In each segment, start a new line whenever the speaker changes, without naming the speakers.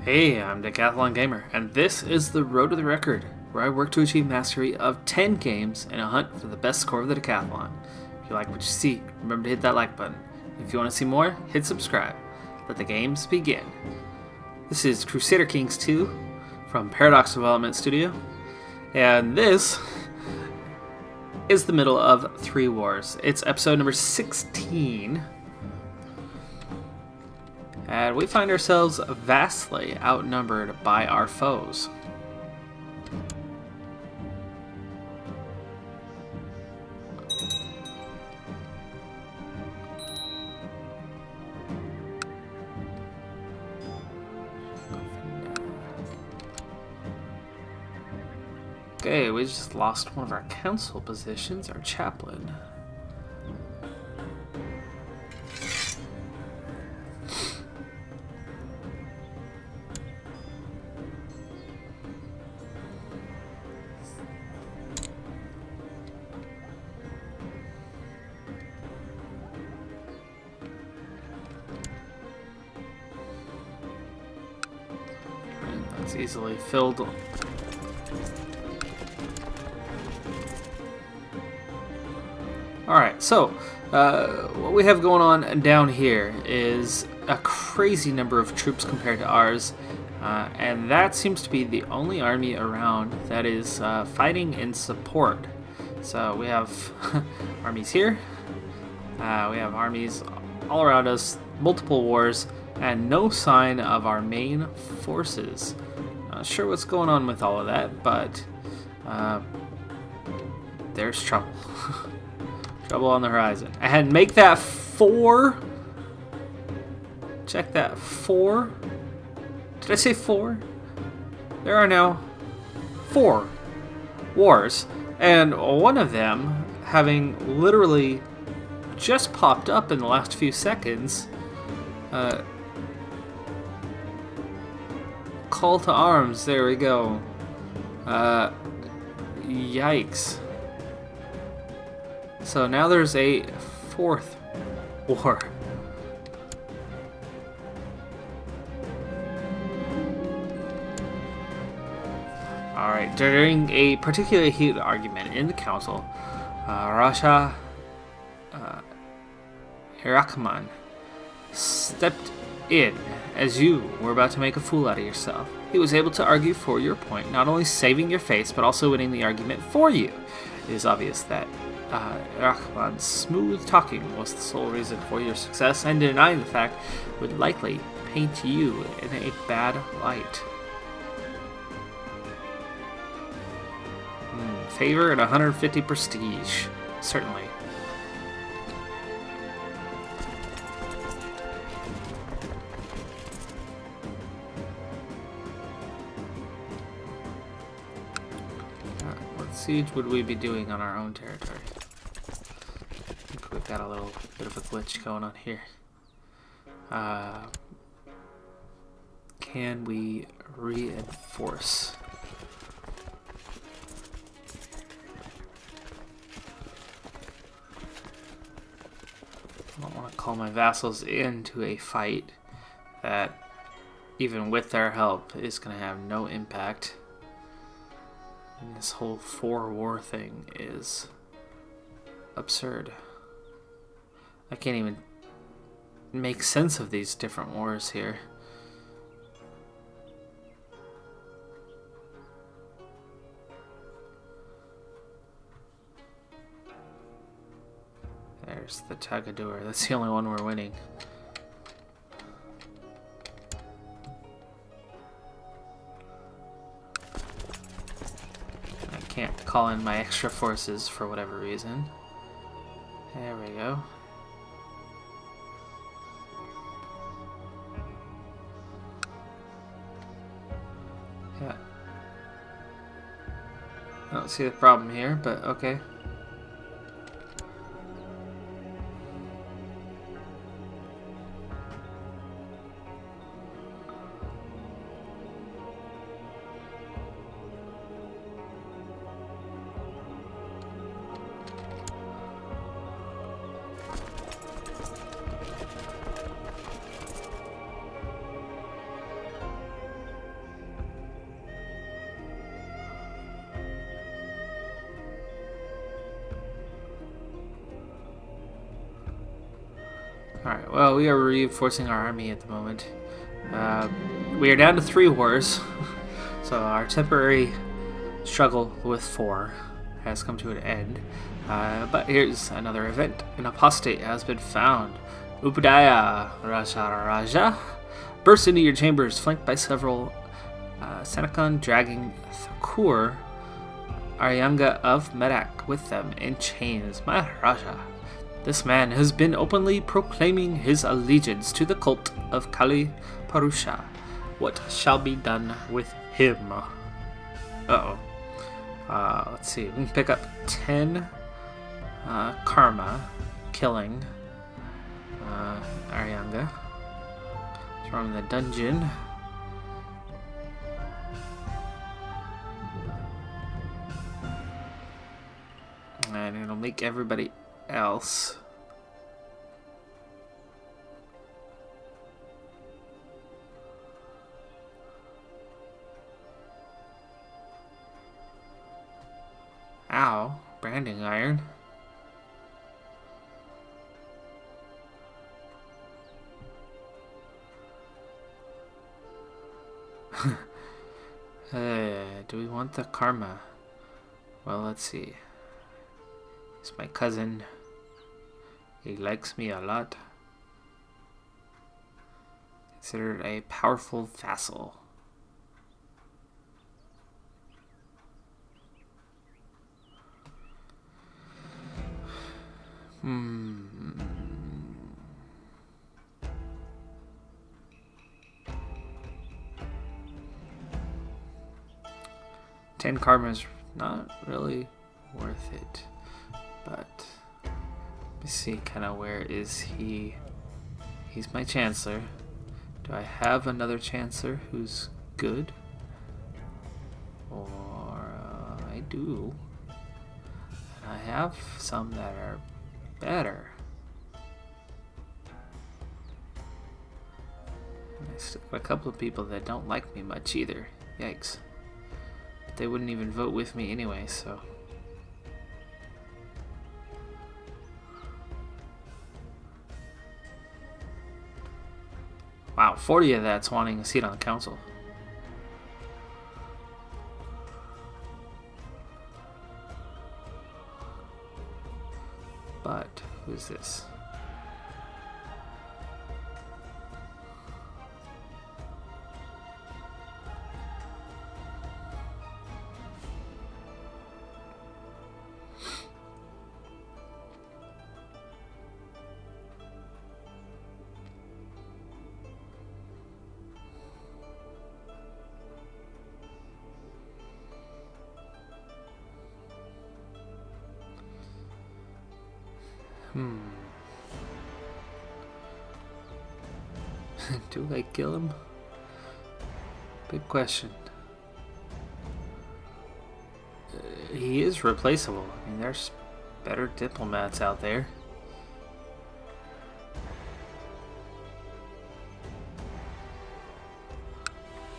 Hey, I'm Decathlon Gamer, and this is the Road to the Record, where I work to achieve mastery of 10 games in a hunt for the best score of the Decathlon. If you like what you see, remember to hit that like button. If you want to see more, hit subscribe. Let the games begin. This is Crusader Kings 2 from Paradox Development Studio, and this is the middle of 3 wars. It's episode number 16. And we find ourselves vastly outnumbered by our foes. Okay, we just lost one of our council positions, our chaplain. That's easily filled. Alright, so what we have going on down here is a crazy number of troops compared to ours, and that seems to be the only army around that is fighting in support. So we have armies here, we have armies all around us, multiple wars, and no sign of our main forces. Not sure what's going on with all of that, but there's trouble. Trouble on the horizon. And make that 4. Check that, 4. Did I say 4? There are now 4 wars, and one of them having literally just popped up in the last few seconds. Call to arms, there we go. Yikes. So now there's a 4th war. Alright, during a particularly heated argument in the council, Rasha Herakman stepped in as you were about to make a fool out of yourself. He was able to argue for your point, not only saving your face, but also winning the argument for you. It is obvious that Herakman's smooth talking was the sole reason for your success, and denying the fact would likely paint you in a bad light. Favor and 150 prestige, certainly. What siege would we be doing on our own territory? I think we've got a little bit of a glitch going on here. Can we reinforce? I don't want to call my vassals into a fight that, even with their help, is going to have no impact. And this whole 4-war thing is absurd. I can't even make sense of these different wars here. There's the Tagadur. That's the only one we're winning. I can't call in my extra forces for whatever reason. There we go. Yeah. I don't see the problem here, but okay. Alright, well, we are reinforcing our army at the moment. We are down to 3 wars, so our temporary struggle with 4 has come to an end. But here's another event. An apostate has been found. Upadaya Raja burst into your chambers, flanked by several Senecan dragging Thakur Aryanga of Medak with them in chains. Maharaja. This man has been openly proclaiming his allegiance to the cult of Kali Parusha. What shall be done with him? Uh-oh. Let's see. We can pick up 10 karma, killing Aryanga. Throw him in the dungeon. And it'll make everybody else ow, branding iron. Do we want the karma? Well, let's see. It's my cousin. He likes me a lot. Considered a powerful vassal. Hmm. 10 karma is not really worth it, but let me see kind of where is he. He's my chancellor. Do I have another chancellor who's good? Or I do. And I have some that are better. And I still got a couple of people that don't like me much either. Yikes. But they wouldn't even vote with me anyway, so. Wow, 40 of that's wanting a seat on the council. But who's this? Do I kill him? Big question. He is replaceable. I mean, there's better diplomats out there.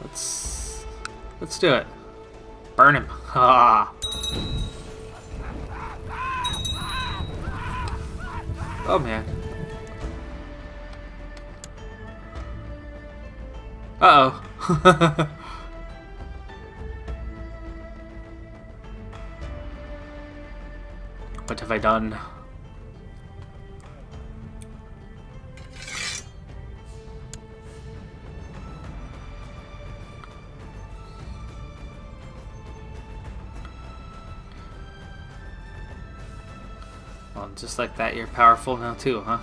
Let's do it. Burn him. Ah. Oh man. Uh-oh. What have I done? Well, just like that, you're powerful now too, huh?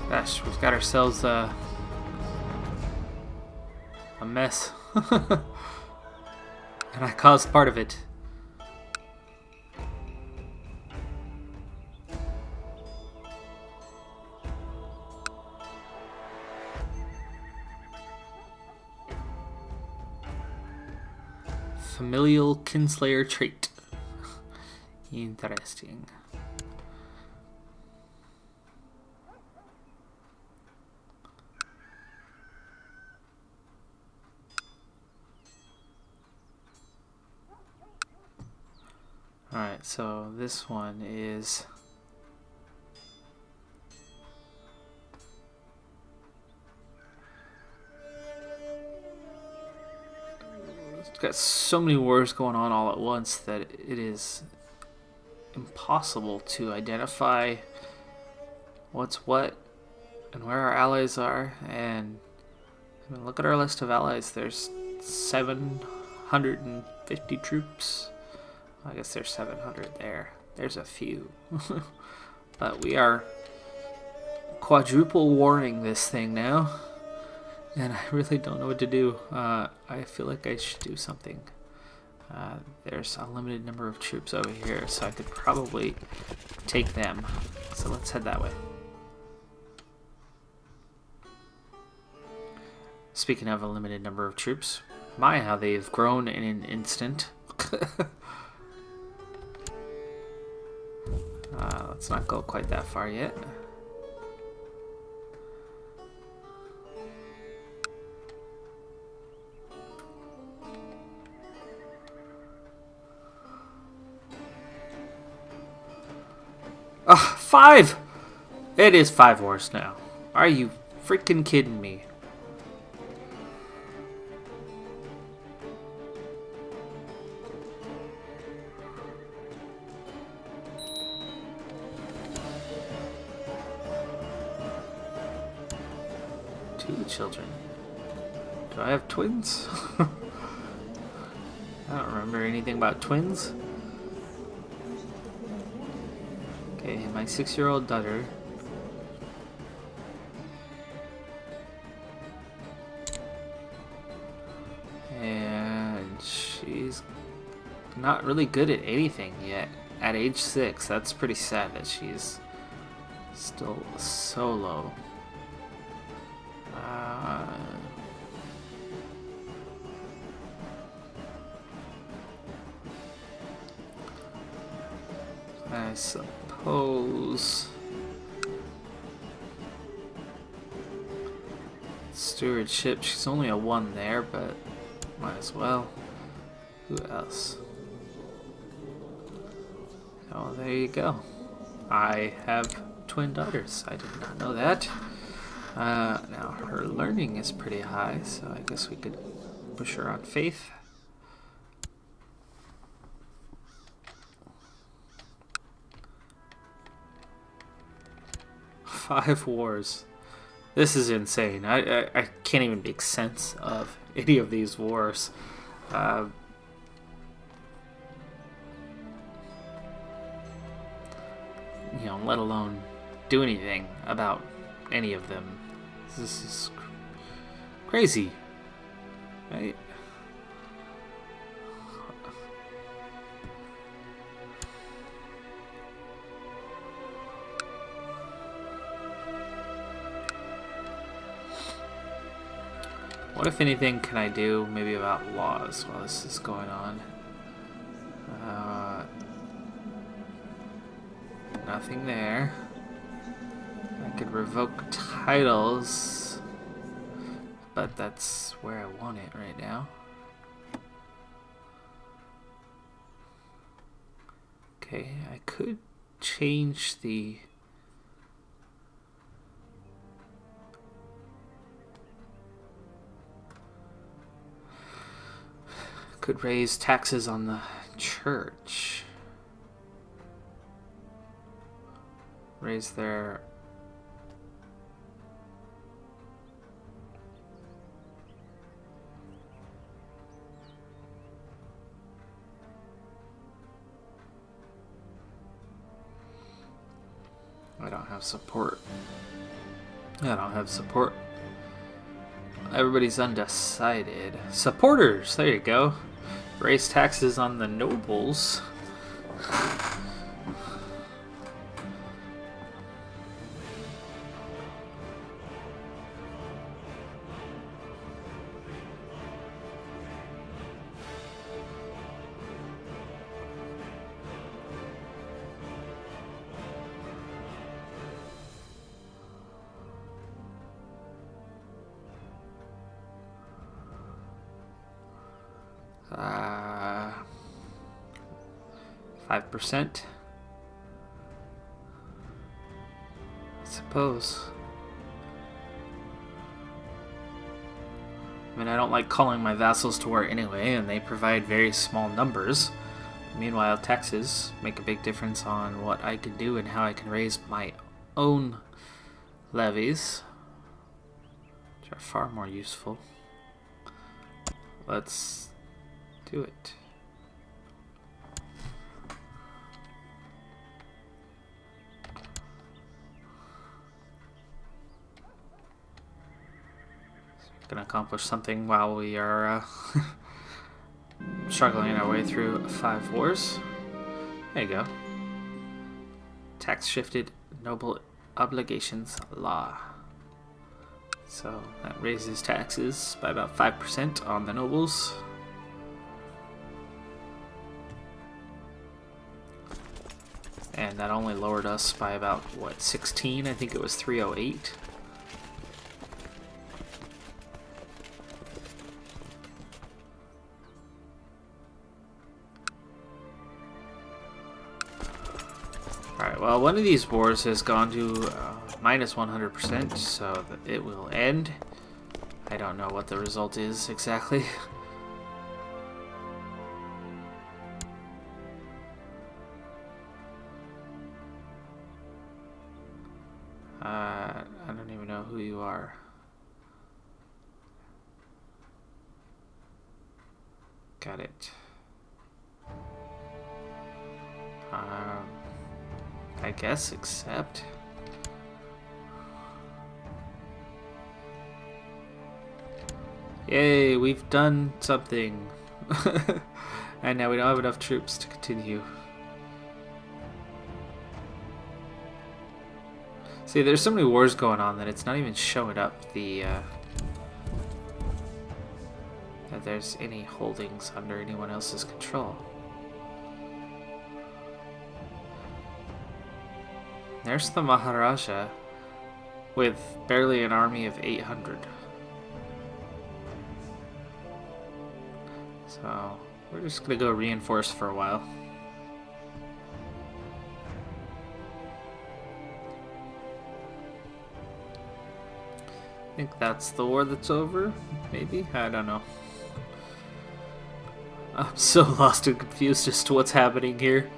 Gosh, we've got ourselves a mess. And I caused part of it. Familial kinslayer trait. Interesting. Alright, so this one is... It's got so many wars going on all at once that it is impossible to identify what's what and where our allies are. And I mean, look at our list of allies. There's 750 troops. I guess there's 700 there. There's a few. But we are quadruple warring this thing now. And I really don't know what to do. I feel like I should do something. There's a limited number of troops over here, so I could probably take them. So let's head that way. Speaking of a limited number of troops, my, how they've grown in an instant. Let's not go quite that far yet. Ugh, 5! It is 5 wars now. Are you freaking kidding me? Two children. Do I have twins? I don't remember anything about twins. Okay, my 6-year-old daughter. And she's not really good at anything yet. At age 6, that's pretty sad that she's still so low. I suppose stewardship, she's only a 1 there, but might as well. Who else? Oh, there you go. I have twin daughters. I did not know that. Now her learning is pretty high, so I guess we could push her on faith. Five wars. This is insane. I can't even make sense of any of these wars. You know, let alone do anything about any of them. This is crazy, right? What, if anything, can I do maybe about laws while this is going on? Nothing there. I could revoke titles, but that's where I want it right now. Okay, I could change the... Could raise taxes on the church. Raise their... I don't have support. I don't have support. Everybody's undecided. Supporters! There you go. Raise taxes on the nobles. 5%. I suppose. I mean, I don't like calling my vassals to war anyway, and they provide very small numbers. Meanwhile, taxes make a big difference on what I can do and how I can raise my own levies, which are far more useful. Let's do it. Gonna accomplish something while we are struggling our way through 5 wars. There you go. Tax shifted noble obligations law. So that raises taxes by about 5% on the nobles. And that only lowered us by about, what, 16? I think it was 308. Alright, well, one of these wars has gone to minus 100%, so that it will end. I don't know what the result is exactly. I don't even know who you are. Got it. I guess accept. Yay, we've done something. And now we don't have enough troops to continue. See, there's so many wars going on that it's not even showing up the that there's any holdings under anyone else's control. There's the Maharaja with barely an army of 800. So we're just gonna go reinforce for a while. I think that's the war that's over, maybe? I don't know. I'm so lost and confused as to what's happening here.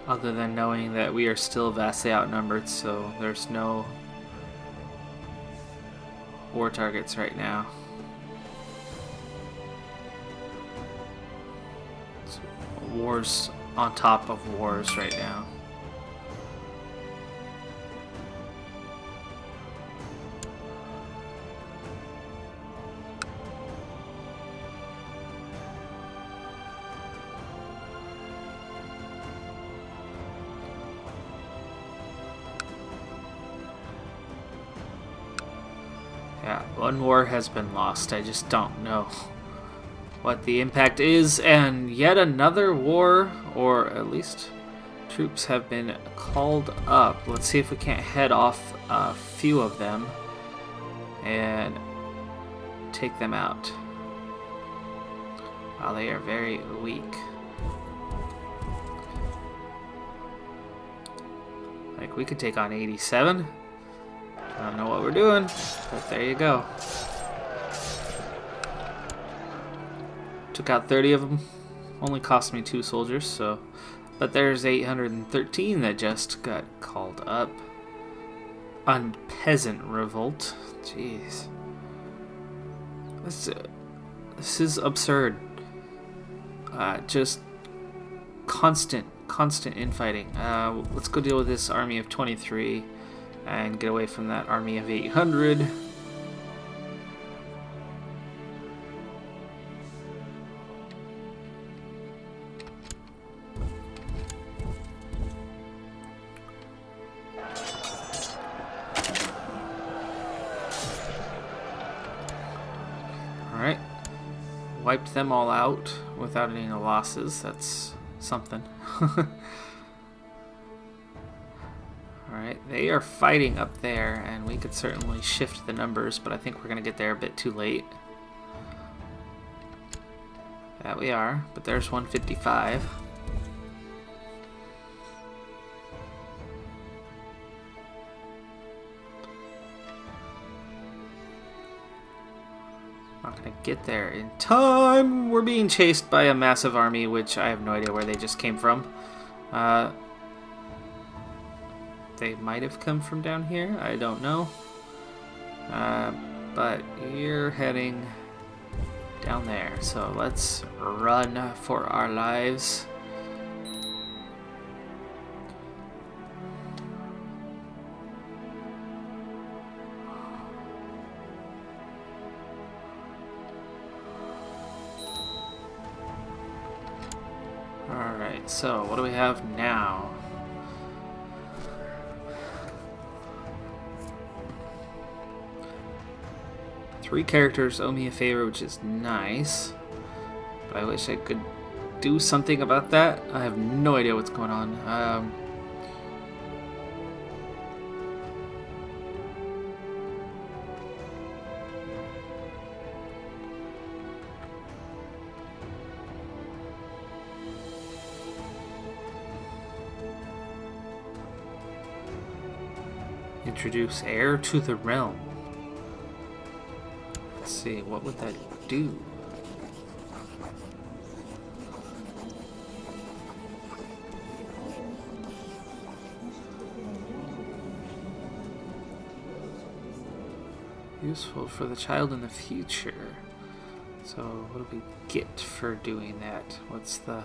Other than knowing that we are still vastly outnumbered, so there's no war targets right now. It's wars on top of wars right now. Yeah, one war has been lost. I just don't know what the impact is. And yet another war, or at least troops have been called up. Let's see if we can't head off a few of them and take them out. Wow, they are very weak. Like, we could take on 87. I don't know what we're doing, but there you go. Took out 30 of them. Only cost me 2 soldiers, so... But there's 813 that just got called up. On peasant revolt. Jeez. This is absurd. Just constant infighting. Let's go deal with this army of 23 and get away from that army of 800. Alright. Wiped them all out without any losses. That's something. Alright, they are fighting up there, and we could certainly shift the numbers, but I think we're going to get there a bit too late. That we are, but there's 155. Not gonna get there in time. We're being chased by a massive army, which I have no idea where they just came from. They might have come from down here. I don't know. But you're heading down there, so let's run for our lives. Alright, so what do we have now? Three characters owe me a favor, which is nice. But I wish I could do something about that. I have no idea what's going on. Introduce heir to the realm. Let's see, what would that do? Useful for the child in the future. So what do we get for doing that? What's the...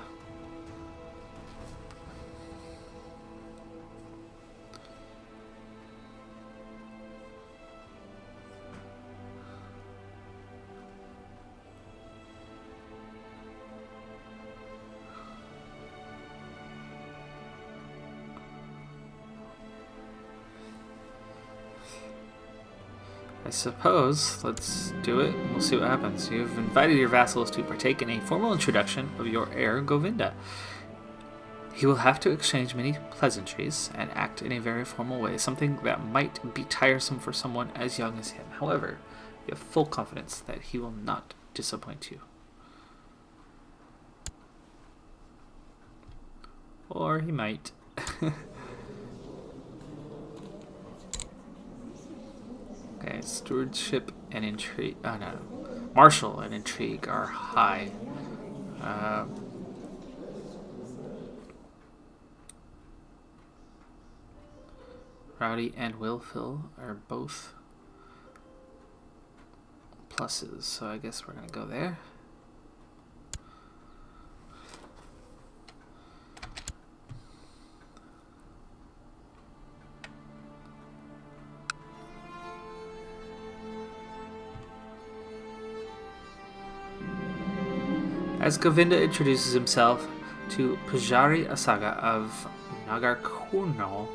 I suppose, let's do it, and we'll see what happens. You've invited your vassals to partake in a formal introduction of your heir, Govinda. He will have to exchange many pleasantries and act in a very formal way, something that might be tiresome for someone as young as him. However, you have full confidence that he will not disappoint you. Or he might. Okay, stewardship and intrigue. Oh no, martial and intrigue are high. Rowdy and willful are both pluses, so I guess we're gonna go there. As Govinda introduces himself to Pujari Asaga of Nagarkurno,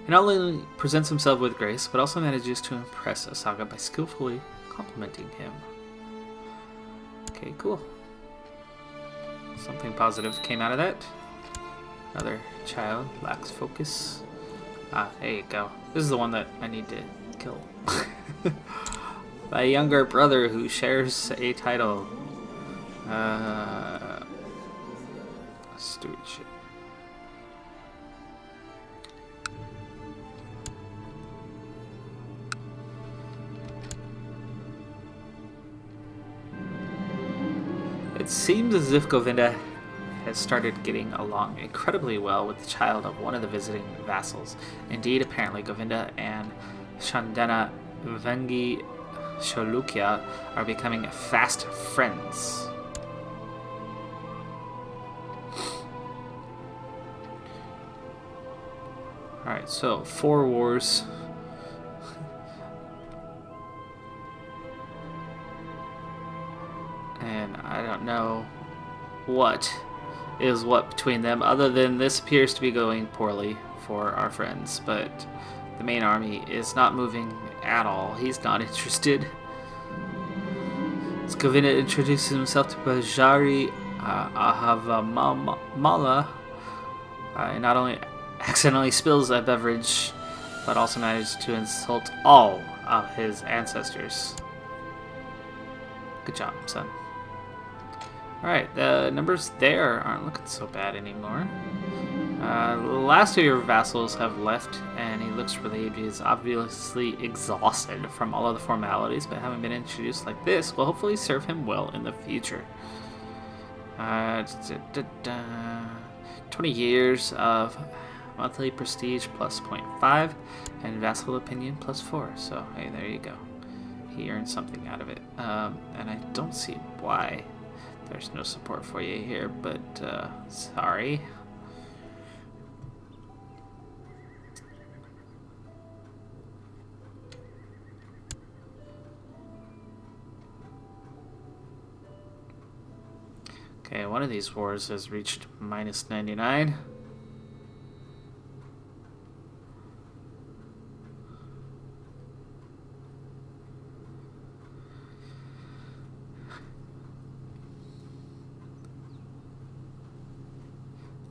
he not only presents himself with grace, but also manages to impress Asaga by skillfully complimenting him. Okay, cool. Something positive came out of that. Another child lacks focus. Ah, there you go. This is the one that I need to kill. My younger brother who shares a title. Stewardship. It seems as if Govinda has started getting along incredibly well with the child of one of the visiting vassals. Indeed, apparently Govinda and Chandana Vengi Cholukya are becoming fast friends. Alright, so 4 wars. And I don't know what is what between them, other than this appears to be going poorly for our friends, but the main army is not moving at all. He's not interested. As Govinda introduces himself to Bajari Ahavamala, he not only accidentally spills a beverage, but also manages to insult all of his ancestors. Good job, son. Alright, the numbers there aren't looking so bad anymore. The last of your vassals have left, and he looks relieved. He is obviously exhausted from all of the formalities, but having been introduced like this will hopefully serve him well in the future. 20 years of monthly prestige plus 0.5, and vassal opinion plus 4. So, hey, there you go. He earned something out of it. And I don't see why there's no support for you here, but sorry. Okay, one of these wars has reached minus 99.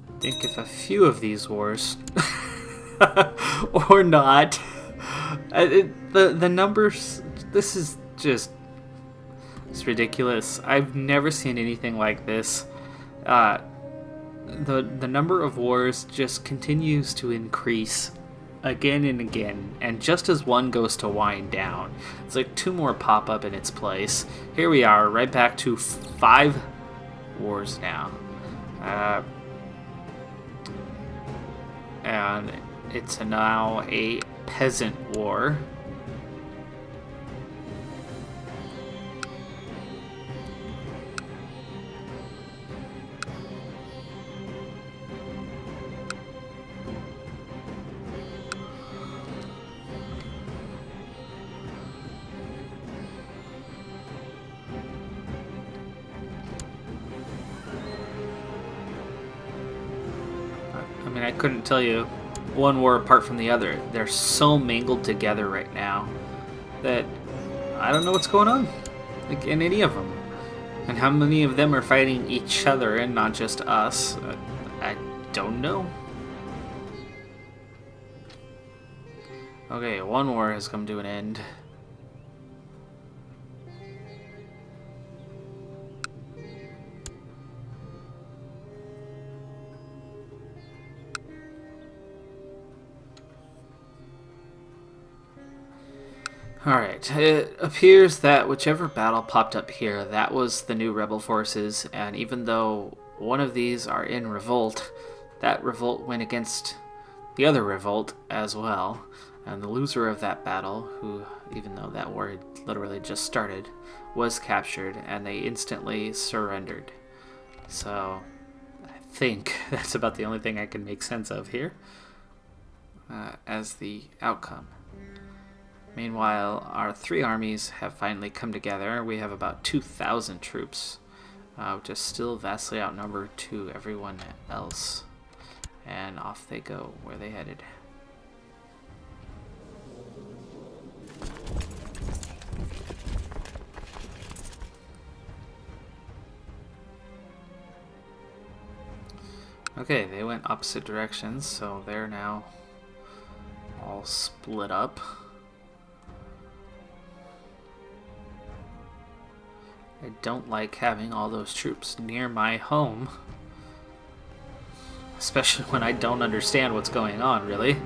I think if a few of these wars, or not, the numbers, this is just, it's ridiculous. I've never seen anything like this. The number of wars just continues to increase again and again, and just as one goes to wind down, it's like 2 more pop up in its place. Here we are, right back to 5 wars now. And it's now a peasant war. I mean, I couldn't tell you one war apart from the other. They're so mangled together right now that I don't know what's going on, like, in any of them. And how many of them are fighting each other and not just us, I don't know. Okay, one war has come to an end. Alright, it appears that whichever battle popped up here, that was the new rebel forces, and even though one of these are in revolt, that revolt went against the other revolt as well, and the loser of that battle, who, even though that war had literally just started, was captured, and they instantly surrendered. So, I think that's about the only thing I can make sense of here as the outcome. Meanwhile, our 3 armies have finally come together. We have about 2,000 troops, which is still vastly outnumbered to everyone else. And off they go. Where are they headed? Okay, they went opposite directions, so they're now all split up. I don't like having all those troops near my home. Especially when I don't understand what's going on, really.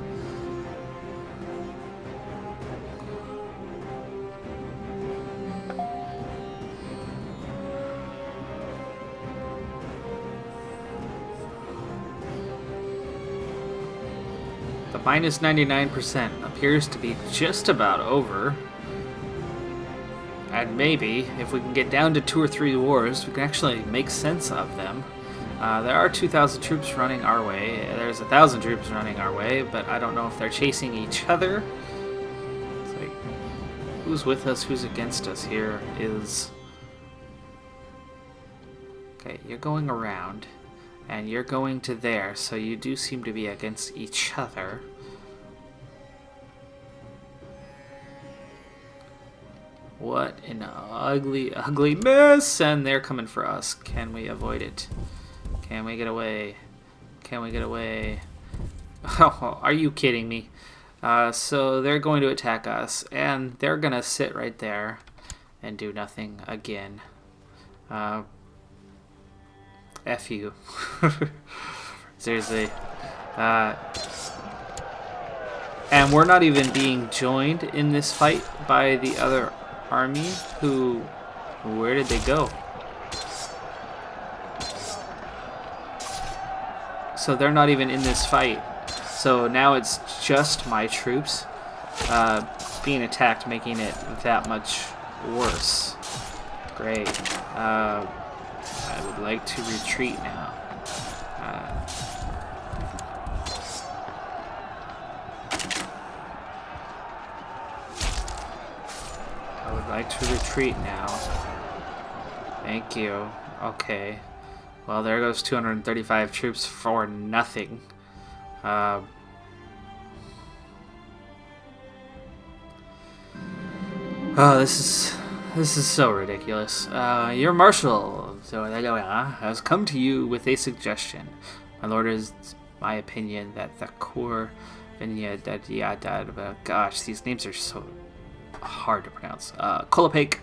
The minus 99% appears to be just about over. And maybe, if we can get down to 2 or 3 wars, we can actually make sense of them. There are 2,000 troops running our way. There's 1,000 troops running our way, but I don't know if they're chasing each other. It's like, who's with us, who's against us here is... Okay, you're going around, and you're going to there, so you do seem to be against each other. What an ugly, ugly mess! And they're coming for us. Can we avoid it? Can we get away? Can we get away? Oh, are you kidding me? So they're going to attack us, and they're going to sit right there and do nothing again. F you. Seriously. And we're not even being joined in this fight by the other army who... Where did they go? So they're not even in this fight. So now it's just my troops being attacked, making it that much worse. Great. I would like to retreat now. I would like to retreat now. Thank you. Okay. Well, there goes 235 troops for nothing. Oh, this is so ridiculous. Your marshal has come to you with a suggestion. My lord, is my opinion that the core gosh, these names are so hard to pronounce. Kolopake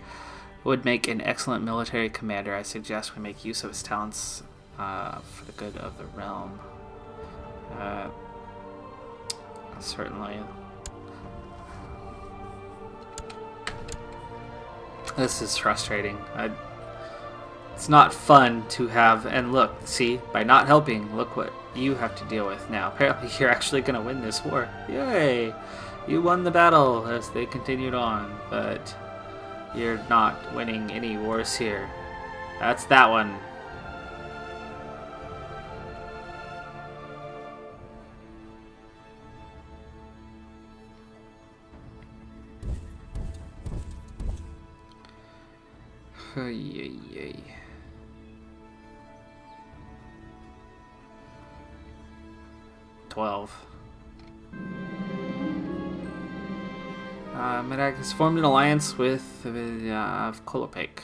would make an excellent military commander. I suggest we make use of his talents for the good of the realm. Certainly. This is frustrating. It's not fun to have, and look, see, by not helping, look what you have to deal with now. Apparently you're actually going to win this war. Yay! You won the battle as they continued on, but you're not winning any wars here. That's that one. Yay. 12. Medak has formed an alliance with Kolopake.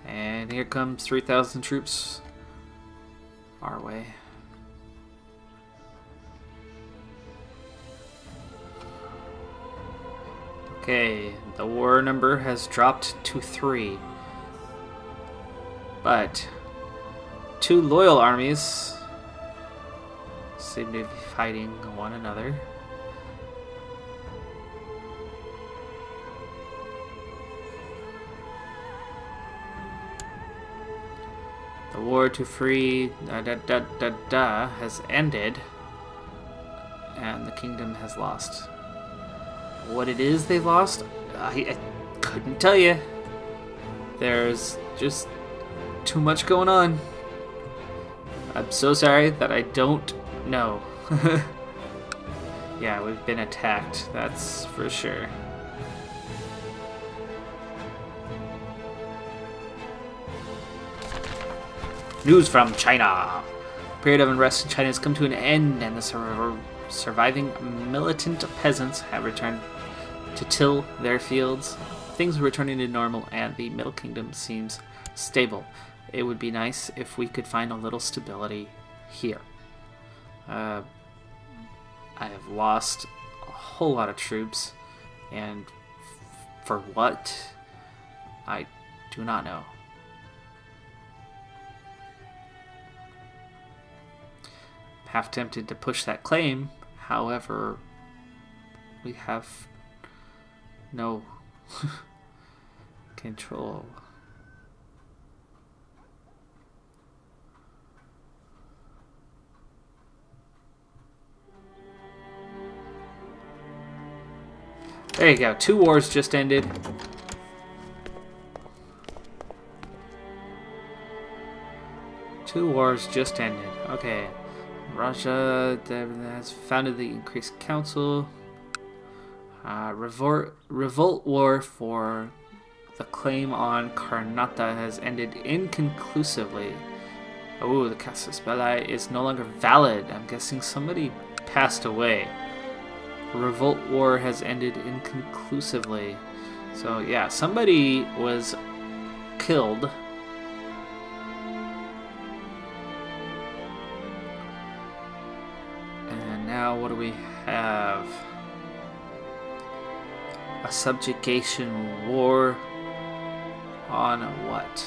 And here comes 3,000 troops our way. Okay, the war number has dropped to 3. But 2 loyal armies seem to be fighting one another. The war to free has ended, and the kingdom has lost. What it is they've lost, I couldn't tell you. There's just too much going on. I'm so sorry that I don't know. Yeah, we've been attacked, that's for sure. News from China. Period of unrest in China has come to an end, and the surviving militant peasants have returned to till their fields. Things are returning to normal, and the Middle Kingdom seems stable. It would be nice if we could find a little stability here. I have lost a whole lot of troops, and for what? I do not know. I'm half tempted to push that claim, however, we have no control. There you go. 2 wars just ended. Two wars just ended. Okay. Russia has founded the Increased Council. Revolt war for the claim on Karnataka has ended inconclusively. Oh, the Casus Belli is no longer valid. I'm guessing somebody passed away. Revolt war has ended inconclusively. So yeah, somebody was killed. And now what do we have? A subjugation war On what?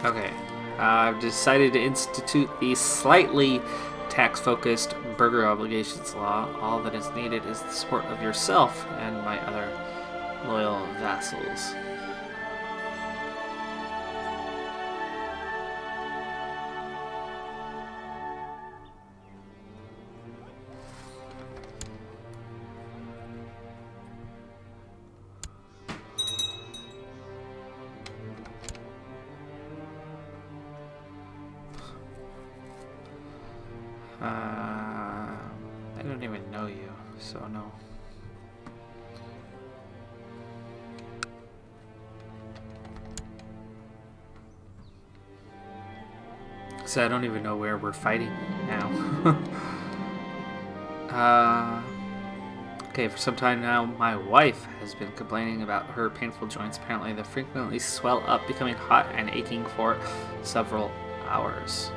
Okay, I've decided to institute the slightly tax-focused burger obligations law. All that is needed is the support of yourself and my other loyal vassals. I don't even know you, so no. So I don't even know where we're fighting now. Okay, for some time now, my wife has been complaining about her painful joints. Apparently, they frequently swell up, becoming hot and aching for several hours.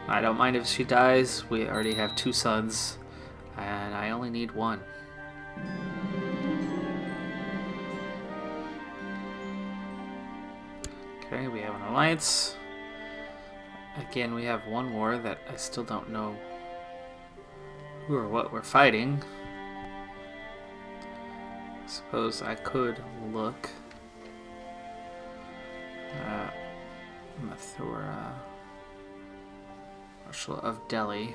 I don't mind if she dies. We already have 2 sons, and I only need 1. Okay, we have an alliance. Again, we have 1 war that I still don't know who or what we're fighting. I suppose I could look. Mathura, Marshal of Delhi.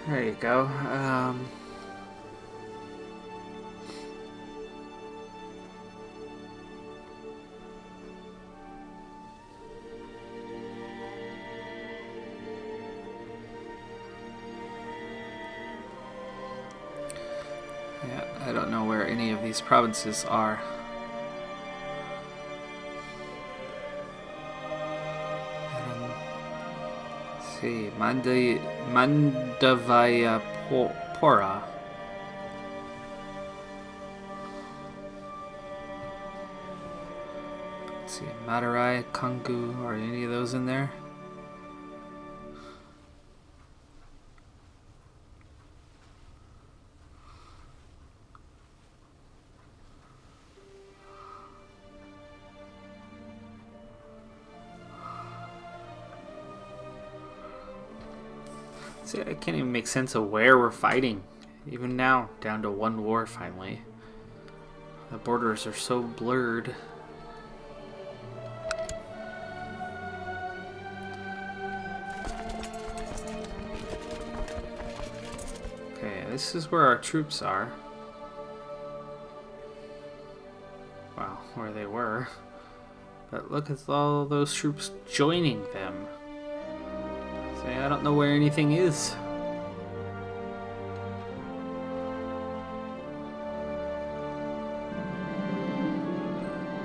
There you go. Yeah, I don't know where any of these provinces are. Let's see, Mandavayapura. Let's see, Madurai, Kangu, are any of those in there? See, I can't even make sense of where we're fighting. Even now, down to 1 war finally. The borders are so blurred. Okay, this is where our troops are. Well, where they were. But look at all those troops joining them. I don't know where anything is.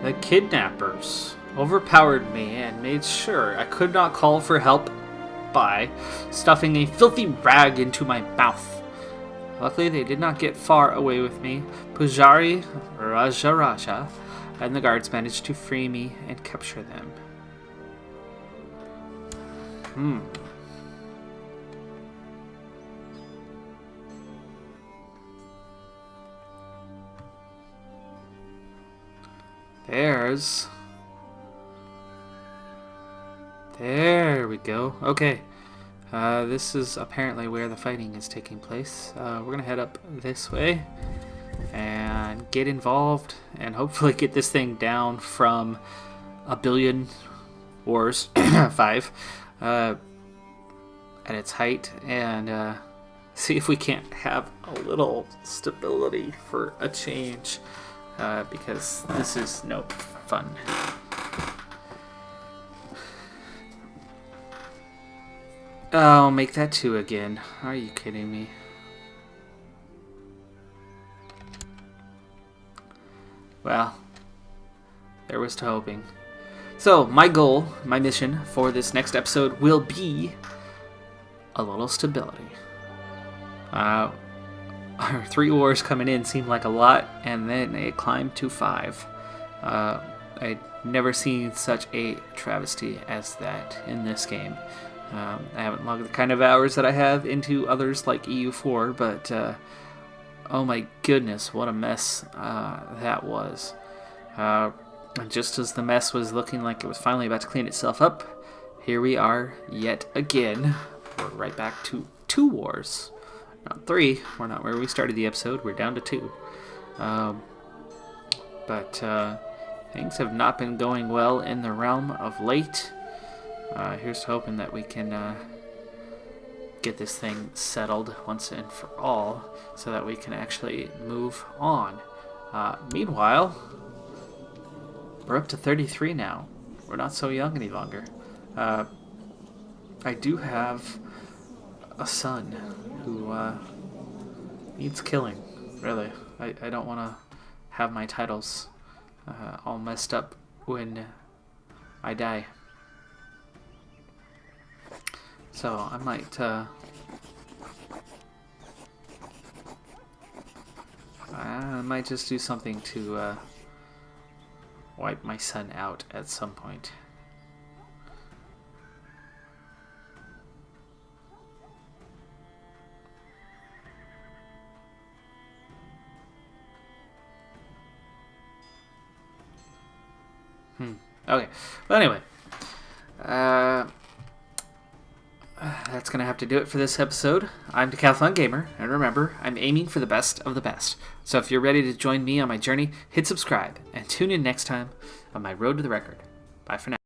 The kidnappers overpowered me and made sure I could not call for help by stuffing a filthy rag into my mouth. Luckily, they did not get far away with me. Pujari, Rajaraja, and the guards managed to free me and capture them. There we go. Okay. This is apparently where the fighting is taking place. We're going to head up this way and get involved and hopefully get this thing down from 1 billion wars, 5, at its height, and see if we can't have a little stability for a change. Because this is no fun. Oh, make that 2 again. Are you kidding me? Well, there was to hoping. So, my goal, my mission for this next episode will be a little stability. Our 3 wars coming in seemed like a lot, and then it climbed to 5. I'd never seen such a travesty as that in this game. I haven't logged the kind of hours that I have into others like EU4, but oh my goodness, what a mess that was. And just as the mess was looking like it was finally about to clean itself up, here we are yet again. We're right back to 2 wars. Not 3. We're not where we started the episode. We're down to 2. But things have not been going well in the realm of late. Here's hoping that we can get this thing settled once and for all so that we can actually move on. Meanwhile, we're up to 33 now. We're not so young any longer. I do have a son who needs killing, really. I don't want to have my titles all messed up when I die. So I might just do something to wipe my son out at some point. Okay. Well, anyway. That's going to have to do it for this episode. I'm Decathlon Gamer, and remember, I'm aiming for the best of the best. So if you're ready to join me on my journey, hit subscribe, and tune in next time on my road to the record. Bye for now.